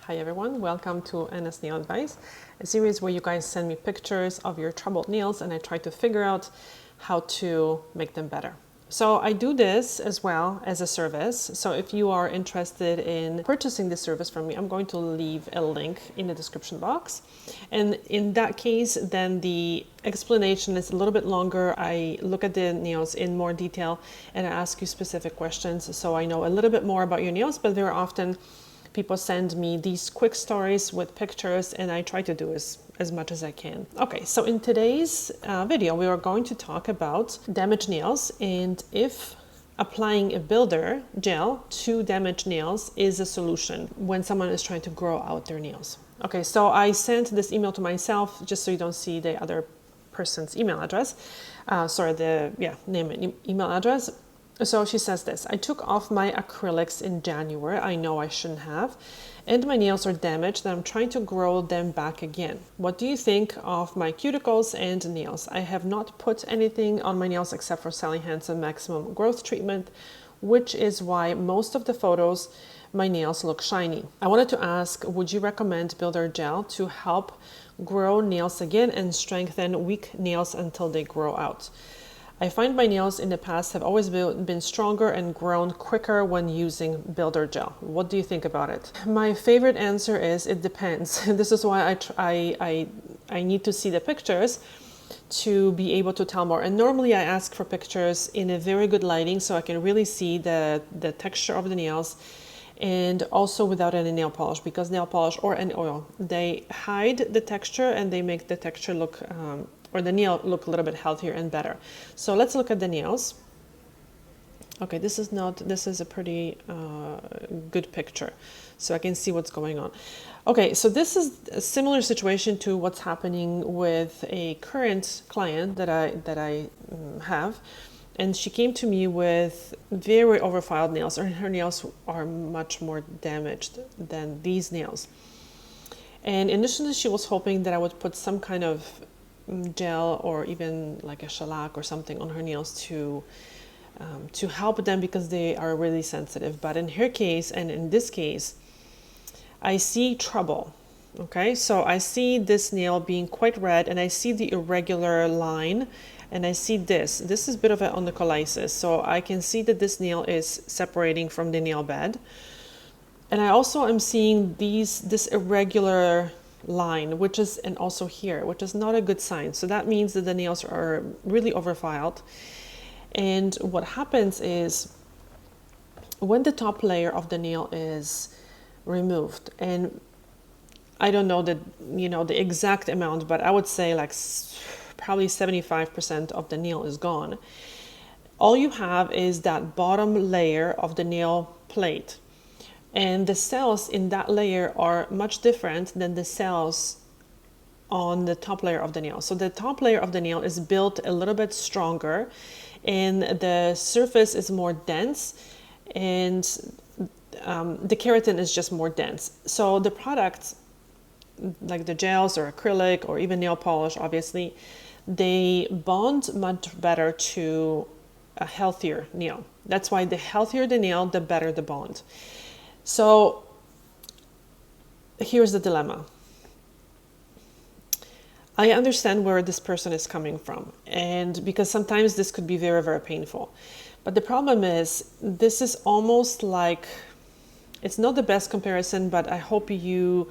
Hi everyone, welcome to Anna's Nail Advice, a series where you guys send me pictures of your troubled nails and I try to figure out how to make them better. So I do this as well as a service. So if you are interested in purchasing this service from me, I'm going to leave a link in the description box. And in that case, then the explanation is a little bit longer. I look at the nails in more detail and I ask you specific questions so I know a little bit more about your nails, but very often people send me these quick stories with pictures and I try to do as much as I can. Okay, so in today's video, we are going to talk about damaged nails and if applying a builder gel to damaged nails is a solution when someone is trying to grow out their nails. Okay, so I sent this email to myself just so you don't see the other person's email address. Name and email address. So she says this: I took off my acrylics in January. I know I shouldn't have. And my nails are damaged and I'm trying to grow them back again. What do you think of my cuticles and nails? I have not put anything on my nails except for Sally Hansen Maximum Growth Treatment, which is why most of the photos my nails look shiny. I wanted to ask, would you recommend Builder Gel to help grow nails again and strengthen weak nails until they grow out? I find my nails in the past have always been stronger and grown quicker when using Builder Gel. What do you think about it? My favorite answer is it depends. This is why I need to see the pictures to be able to tell more. And normally I ask for pictures in a very good lighting so I can really see the texture of the nails, and also without any nail polish, because nail polish or any oil, they hide the texture and they make the texture look or the nail look a little bit healthier and better. So let's look at the nails. Okay, this is a pretty good picture, so I can see what's going on. Okay, so this is a similar situation to what's happening with a current client that I have. And she came to me with very overfiled nails, and her nails are much more damaged than these nails. And initially she was hoping that I would put some kind of gel or even like a shellac or something on her nails to help them because they are really sensitive. But in her case and in this case, I see trouble. Okay, so I see this nail being quite red and I see the irregular line. And I see this is a bit of an Onokalysis. So I can see that this nail is separating from the nail bed. And I also am seeing this irregular line, and also here, which is not a good sign. So that means that the nails are really overfiled. And what happens is when the top layer of the nail is removed, and I don't know the exact amount, but I would say like probably 75% of the nail is gone. All you have is that bottom layer of the nail plate. And the cells in that layer are much different than the cells on the top layer of the nail. So the top layer of the nail is built a little bit stronger and the surface is more dense, and the keratin is just more dense. So the products like the gels or acrylic or even nail polish, obviously, they bond much better to a healthier nail. That's why the healthier the nail, the better the bond. So here's the dilemma. I understand where this person is coming from, and because sometimes this could be very, very painful. But the problem is, this is almost like, it's not the best comparison, but I hope it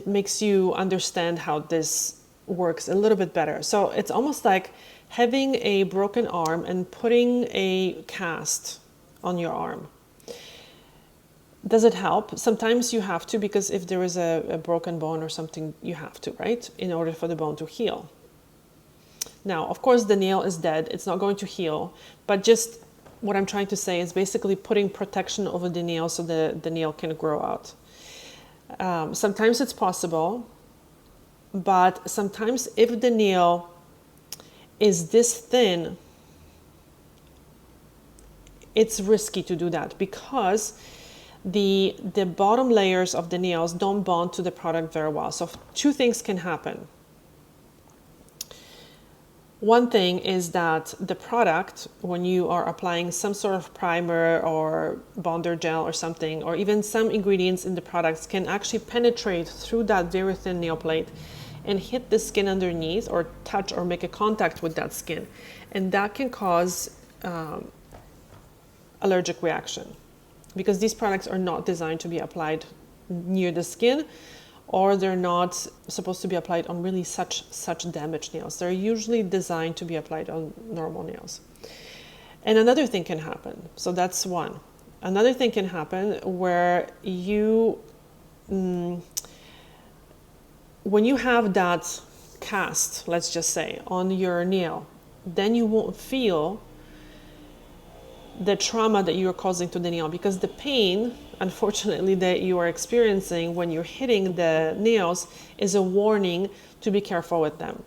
makes you understand how this works a little bit better. So it's almost like having a broken arm and putting a cast on your arm. Does it help? Sometimes you have to, because if there is a broken bone or something, you have to, right? In order for the bone to heal. Now, of course, the nail is dead. It's not going to heal, but just what I'm trying to say is basically putting protection over the nail so the nail can grow out. Sometimes it's possible, but sometimes if the nail is this thin, it's risky to do that because the bottom layers of the nails don't bond to the product very well. So two things can happen. One thing is that the product, when you are applying some sort of primer or bonder gel or something, or even some ingredients in the products, can actually penetrate through that very thin nail plate and hit the skin underneath, or touch or make a contact with that skin. And that can cause allergic reaction, because these products are not designed to be applied near the skin, or they're not supposed to be applied on really such damaged nails. They're usually designed to be applied on normal nails. And another thing can happen. So that's one. Another thing can happen where you, when you have that cast, let's just say, on your nail, then you won't feel the trauma that you are causing to the nail, because the pain, unfortunately, that you are experiencing when you're hitting the nails is a warning to be careful with them.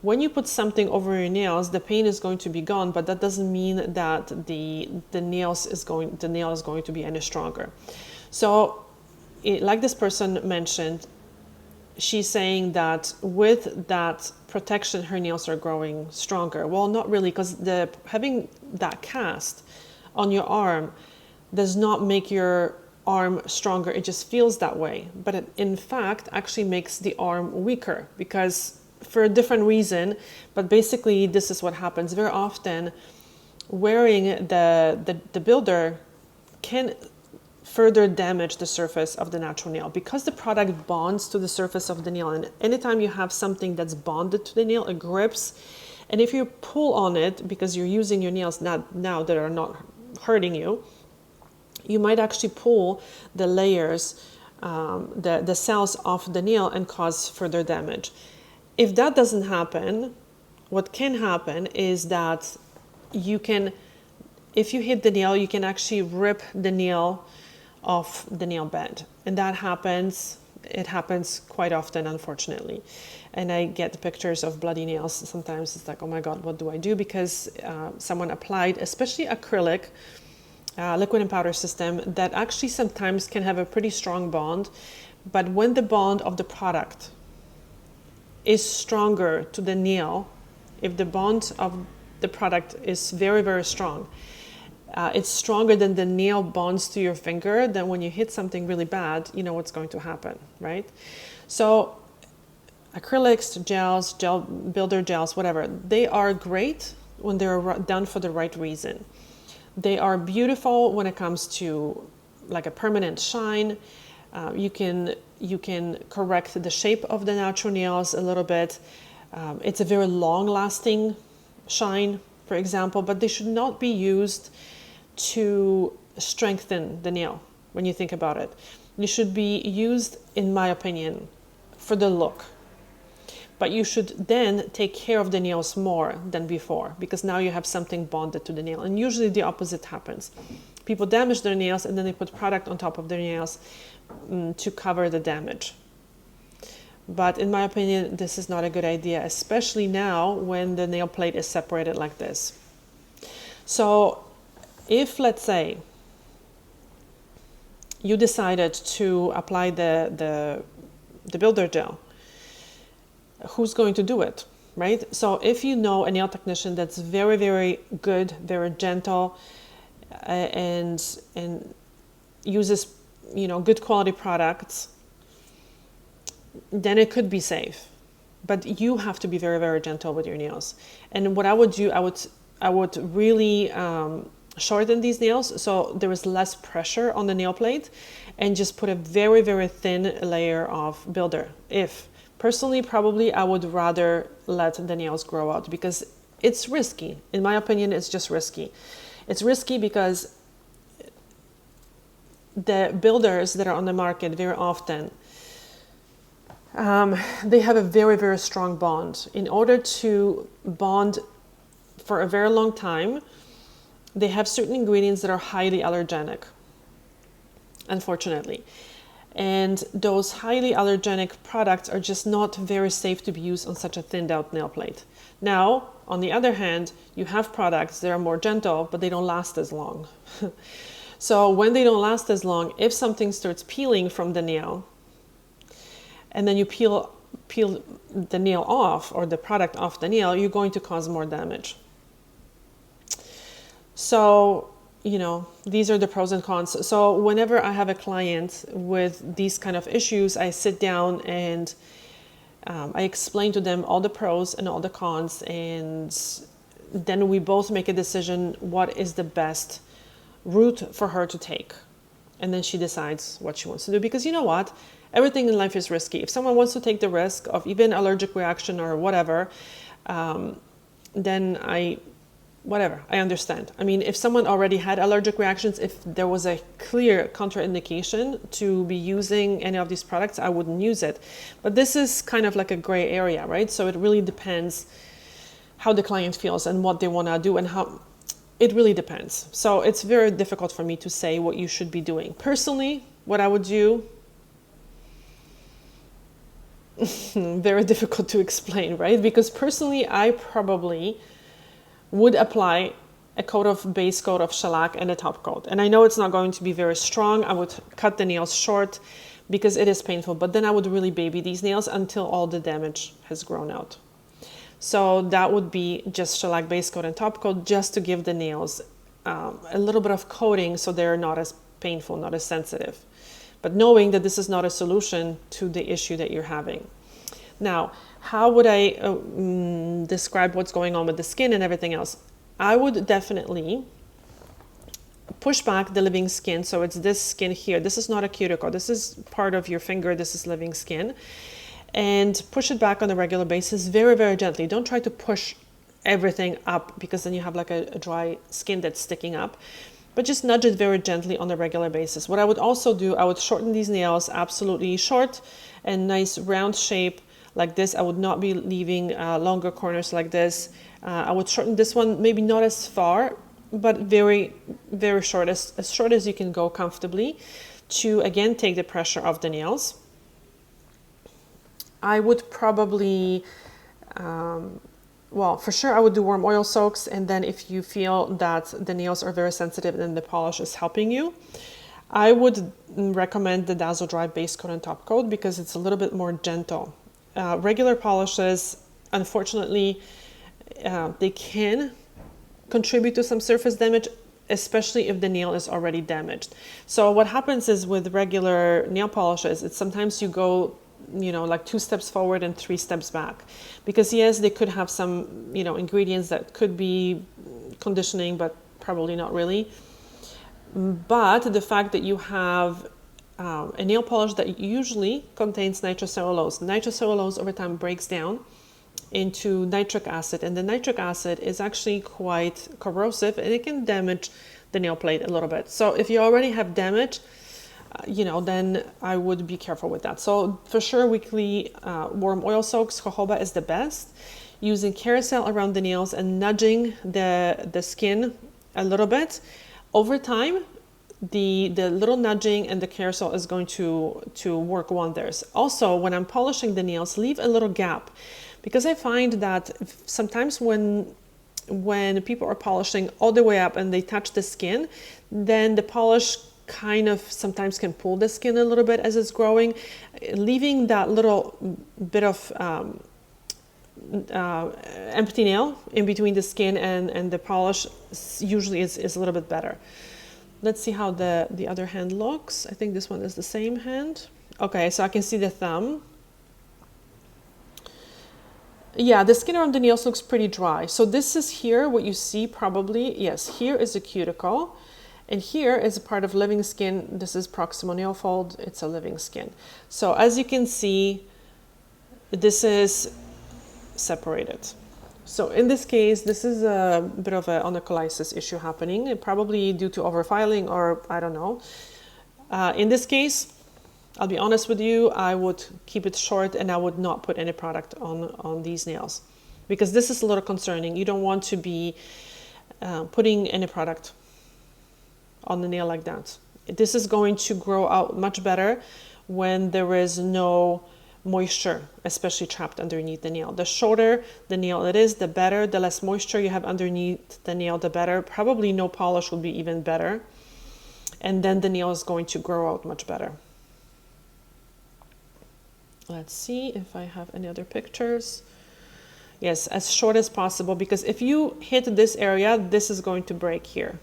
When you put something over your nails, the pain is going to be gone, but that doesn't mean that the nail is going to be any stronger. So, like this person mentioned, she's saying that with that protection, her nails are growing stronger. Well, not really, because having that cast on your arm does not make your arm stronger. It just feels that way. But it, in fact, actually makes the arm weaker, because for a different reason. But basically, this is what happens. Very often, wearing the builder can further damage the surface of the natural nail, because the product bonds to the surface of the nail. And anytime you have something that's bonded to the nail, it grips. And if you pull on it, because you're using your nails now that are not hurting you, you might actually pull the layers, the cells off the nail, and cause further damage. If that doesn't happen, what can happen is that you can, if you hit the nail, you can actually rip the nail off the nail bed. And that happens, it happens quite often, unfortunately. And I get pictures of bloody nails. Sometimes it's like, oh my God, what do I do? Because someone applied, especially acrylic, liquid and powder system, that actually sometimes can have a pretty strong bond. But when the bond of the product is stronger to the nail, if the bond of the product is very, very strong, it's stronger than the nail bonds to your finger, then when you hit something really bad, you know what's going to happen, right? So acrylics, gels, builder gels, whatever, they are great when they're done for the right reason. They are beautiful when it comes to like a permanent shine. You can correct the shape of the natural nails a little bit. It's a very long-lasting shine, for example, but they should not be used to strengthen the nail when you think about it. They should be used, in my opinion, for the look. But you should then take care of the nails more than before, because now you have something bonded to the nail. And usually the opposite happens. People damage their nails and then they put product on top of their nails to cover the damage. But in my opinion, this is not a good idea, especially now when the nail plate is separated like this. So if, let's say, you decided to apply the builder gel, who's going to do it, right? So if you know a nail technician that's very, very good, very gentle, and uses, you know, good quality products, then it could be safe. But you have to be very, very gentle with your nails. And what I would do, I would really shorten these nails so there is less pressure on the nail plate, and just put a very, very thin layer of builder. Personally, probably I would rather let the nails grow out, because it's risky. In my opinion, it's just risky. It's risky because the builders that are on the market very often, they have a very, very strong bond. In order to bond for a very long time, they have certain ingredients that are highly allergenic, unfortunately. And those highly allergenic products are just not very safe to be used on such a thinned out nail plate. Now, on the other hand, you have products that are more gentle, but they don't last as long. So when they don't last as long, if something starts peeling from the nail, and then you peel peel the nail off or the product off the nail, you're going to cause more damage. So, you know, these are the pros and cons. So whenever I have a client with these kind of issues, I sit down and I explain to them all the pros and all the cons, and then we both make a decision what is the best route for her to take. And then she decides what she wants to do, because you know what? Everything in life is risky. If someone wants to take the risk of even allergic reaction or whatever, then I understand. I mean, if someone already had allergic reactions, if there was a clear contraindication to be using any of these products, I wouldn't use it. But this is kind of like a gray area, right? So it really depends how the client feels and what they want to do, and how it really depends. So it's very difficult for me to say what you should be doing. Personally, what I would do, very difficult to explain, right? Because personally, I probably would apply a base coat of shellac and a top coat. And I know it's not going to be very strong. I would cut the nails short because it is painful, but then I would really baby these nails until all the damage has grown out. So that would be just shellac base coat and top coat, just to give the nails a little bit of coating so they're not as painful, not as sensitive. But knowing that this is not a solution to the issue that you're having. Now, how would I describe what's going on with the skin and everything else? I would definitely push back the living skin. So it's this skin here. This is not a cuticle. This is part of your finger. This is living skin. And push it back on a regular basis, very, very gently. Don't try to push everything up, because then you have like a dry skin that's sticking up. But just nudge it very gently on a regular basis. What I would also do, I would shorten these nails absolutely short and nice round shape like this. I would not be leaving longer corners like this. I would shorten this one, maybe not as far, but very, very short, as short as you can go comfortably, to again take the pressure off the nails. I would probably, well, for sure I would do warm oil soaks, and then if you feel that the nails are very sensitive and the polish is helping you, I would recommend the Dazzle Dry base coat and top coat, because it's a little bit more gentle. Regular polishes, unfortunately, they can contribute to some surface damage, especially if the nail is already damaged. So what happens is with regular nail polishes, it's sometimes you go, you know, like 2 steps forward and 3 steps back, because yes, they could have some, you know, ingredients that could be conditioning, but probably not really. But the fact that you have a nail polish that usually contains nitrocellulose. Nitrocellulose over time breaks down into nitric acid, and the nitric acid is actually quite corrosive, and it can damage the nail plate a little bit. So if you already have damage, you know, then I would be careful with that. So for sure, weekly warm oil soaks, jojoba is the best. Using carousel around the nails and nudging the skin a little bit. Over time, the little nudging and the carousel is going to work wonders. Also, when I'm polishing the nails, leave a little gap, because I find that sometimes when people are polishing all the way up and they touch the skin, then the polish kind of sometimes can pull the skin a little bit as it's growing. Leaving that little bit of empty nail in between the skin and the polish usually is a little bit better. Let's see how the other hand looks. I think this one is the same hand. Okay, so I can see the thumb. Yeah, the skin around the nails looks pretty dry. So this is here, what you see probably, yes, here is a cuticle, and here is a part of living skin. This is proximal nail fold, it's a living skin. So as you can see, this is separated. So in this case, this is a bit of an Onokalysis issue happening, probably due to overfiling, or I don't know. In this case, I'll be honest with you, I would keep it short and I would not put any product on these nails, because this is a little concerning. You don't want to be putting any product on the nail like that. This is going to grow out much better when there is no moisture, especially trapped underneath the nail. The shorter the nail it is, the better. The less moisture you have underneath the nail, the better. Probably no polish would be even better. And then the nail is going to grow out much better. Let's see if I have any other pictures. Yes, as short as possible, because if you hit this area, this is going to break here.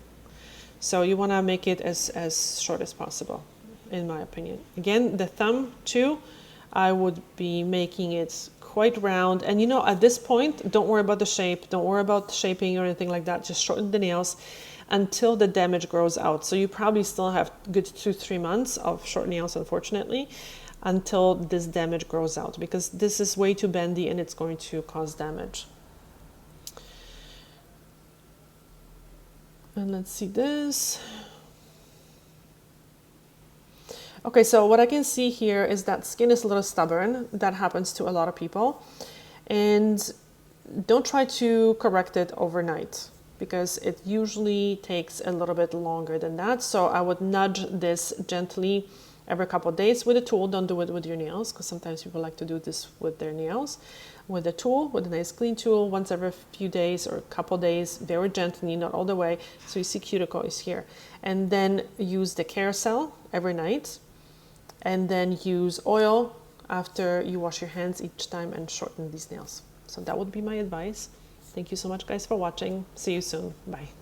So you want to make it as short as possible, in my opinion. Again, the thumb too, I would be making it quite round. And you know, at this point, don't worry about the shape. Don't worry about shaping or anything like that. Just shorten the nails until the damage grows out. So you probably still have good 2-3 months of short nails, unfortunately, until this damage grows out, because this is way too bendy and it's going to cause damage. And let's see this. Okay, so what I can see here is that skin is a little stubborn. That happens to a lot of people. And don't try to correct it overnight, because it usually takes a little bit longer than that. So I would nudge this gently every couple of days with a tool. Don't do it with your nails, because sometimes people like to do this with their nails. With a tool, with a nice clean tool, once every few days or a couple of days, very gently, not all the way. So you see cuticle is here. And then use the carousel every night. And then use oil after you wash your hands each time and shorten these nails. So that would be my advice. Thank you so much, guys, for watching. See you soon. Bye.